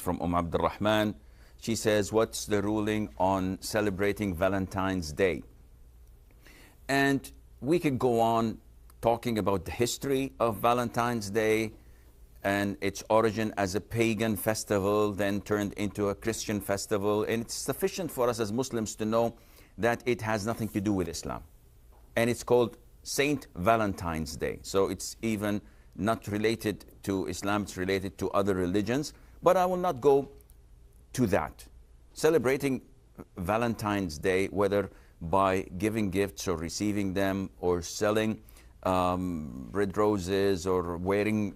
from Abdul Rahman. She says, what's the ruling on celebrating Valentine's Day? And we could go on talking about the history of Valentine's Day and its origin as a pagan festival, then turned into a Christian festival. And it's sufficient for us as Muslims to know that it has nothing to do with Islam. And it's called Saint Valentine's Day. So it's even not related to Islam, it's related to other religions. But I will not go to that. Celebrating Valentine's Day, whether by giving gifts or receiving them or selling red roses or wearing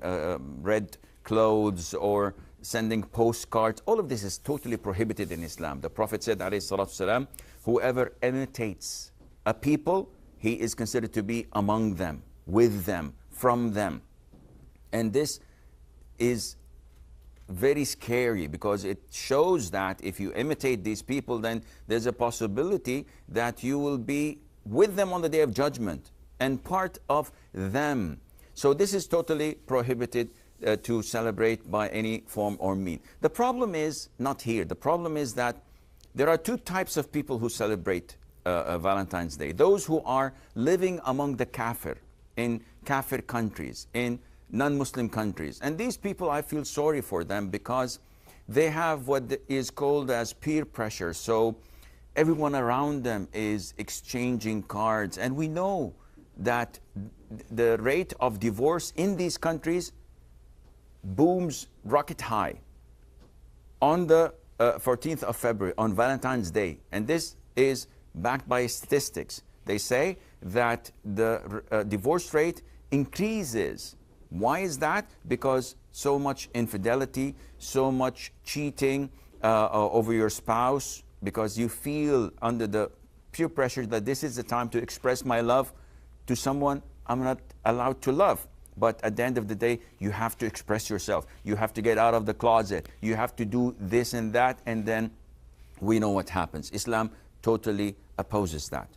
red clothes or sending postcards, all of this is totally prohibited in Islam. The Prophet said, alayhi salatu wasalam, whoever imitates a people, he is considered to be among them, with them, from them. And this is very scary because it shows that if you imitate these people, then there's a possibility that you will be with them on the Day of Judgment and part of them. So this is totally prohibited to celebrate by any form or mean. The problem is not here. The problem is that there are two types of people who celebrate Valentine's Day. Those who are living among the kafir, in kafir countries, in non-Muslim countries. And these people, I feel sorry for them because they have what is called as peer pressure. So everyone around them is exchanging cards. And we know that the rate of divorce in these countries booms rocket high on the 14th of February, on Valentine's Day. And this is backed by statistics. They say that the divorce rate increases. Why is that? Because so much infidelity, so much cheating over your spouse, because you feel under the peer pressure that this is the time to express my love to someone I'm not allowed to love. But at the end of the day, you have to express yourself. You have to get out of the closet. You have to do this and that, and then we know what happens. Islam totally opposes that.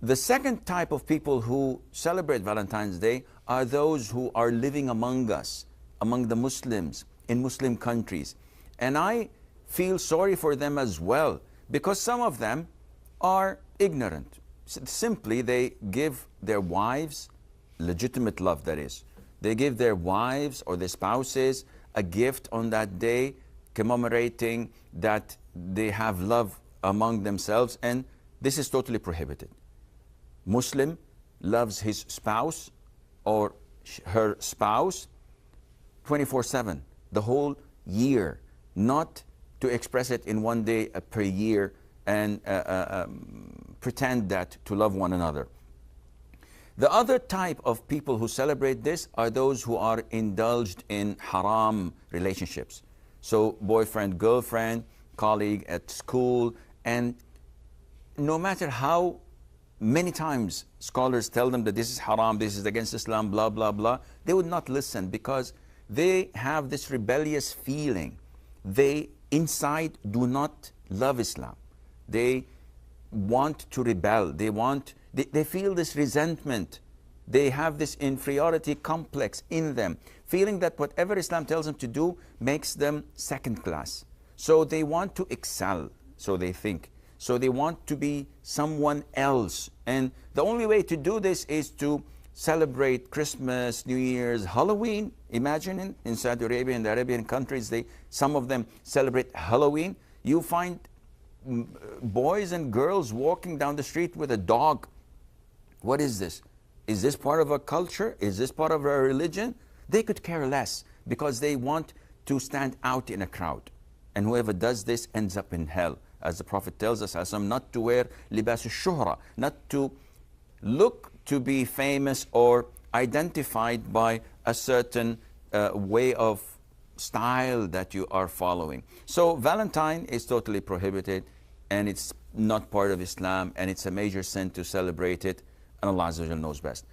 The second type of people who celebrate Valentine's Day are those who are living among us, among the Muslims, in Muslim countries. And I feel sorry for them as well, because some of them are ignorant. Simply, they give their wives, legitimate love that is, they give their wives or their spouses a gift on that day, commemorating that they have love among themselves, and this is totally prohibited. Muslim loves his spouse or her spouse 24/7, the whole year, not to express it in one day per year and pretend that to love one another. The other type of people who celebrate this are those who are indulged in haram relationships. So boyfriend, girlfriend, colleague at school, and no matter how many times scholars tell them that this is haram, this is against Islam, blah, blah, blah, they would not listen because they have this rebellious feeling. They inside do not love Islam. They want to rebel. They feel this resentment. They have this inferiority complex in them, feeling that whatever Islam tells them to do makes them second class. So they want to excel, so they think. So they want to be someone else. And the only way to do this is to celebrate Christmas, New Year's, Halloween. Imagine in Saudi Arabia, in the Arabian countries, some of them celebrate Halloween. You find boys and girls walking down the street with a dog. What is this? Is this part of a culture? Is this part of a religion? They could care less because they want to stand out in a crowd. And whoever does this ends up in hell. As the Prophet tells us, not to wear libas al-shuhra, not to look to be famous or identified by a certain way of style that you are following. So Valentine is totally prohibited, and it's not part of Islam, and it's a major sin to celebrate it, and Allah Azza wa Jalla knows best.